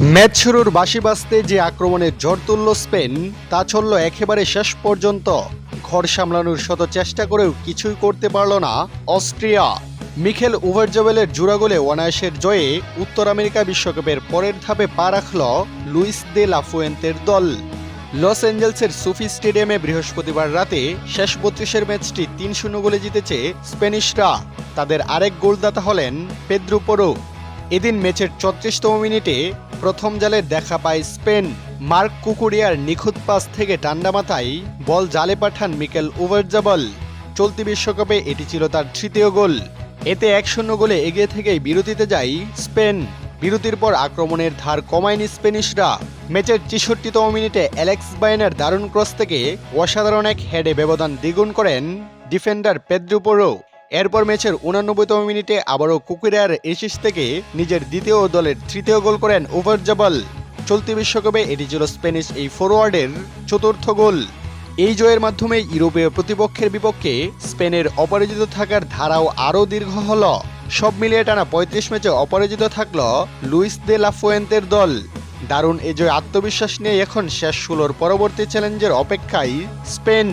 Match শুরুর বাঁশি বাজতে যে আক্রমণের ঝড় তুলল স্পেন তা চলল একেবারে শেষ পর্যন্ত। ঘর সামলানোর শত চেষ্টা করেও কিছুই করতে পারল না অস্ট্রিয়া। মিখেল ওভারজবেলের জোড়া গোলে অনায়াসের জয়ে উত্তর আমেরিকা বিশ্বকাপের পরের ধাপে পা রাখল লুইস দে লা ফুয়েন্তের দল। লস অ্যাঞ্জেলসের সুফি স্টেডিয়ামে বৃহস্পতিবার রাতে শেষ ৩২-এর ম্যাচটি ৩-০ গোলে জিতেছে স্প্যানিশরা। তাদের আরেক গোলদাতা হলেন পেদ্রো পোরো। এদিন ম্যাচের ৩৪তম মিনিটে প্রথম জালে দেখা পায় স্পেন। মার্ক কুকুরিয়ার নিখুঁত পাস থেকে ঠান্ডা মাথায় বল জালে পাঠান মিকেল ওভারজবল। চলতি বিশ্বকাপে এটি ছিল তার তৃতীয় গোল। এতে ১-০ গোলে এগিয়ে থেকেই বিরতিতে যায় স্পেন। বিরতির পর আক্রমণের ধার কমায়নি স্পেনিশরা। ম্যাচের ৬৬তম মিনিটে অ্যালেক্স বাইনের দারুণ ক্রস থেকে অসাধারণ এক হেডে ব্যবধান দ্বিগুণ করেন ডিফেন্ডার পেদ্রো পোরো। এরপর ম্যাচের ৮৯তম মিনিটে আবারও কুকুরিয়ার এসিস থেকে নিজের দ্বিতীয় ও দলের তৃতীয় গোল করেন ওভারজবল। চলতি বিশ্বকাপে এটি ছিল স্প্যানিশ এই ফরোয়ার্ডের চতুর্থ গোল। এই জয়ের মাধ্যমে ইউরোপীয় প্রতিপক্ষের বিপক্ষে স্পেনের অপরাজিত থাকার ধারাও আরও দীর্ঘ হল। সব মিলিয়ে টানা ৩৫ ম্যাচে অপরাজিত থাকল লুইস দে লা ফুয়েন্তের দল। দারুণ এই জয় আত্মবিশ্বাস নিয়ে এখন শেষ ১৬র পরবর্তী চ্যালেঞ্জের অপেক্ষায় স্পেন।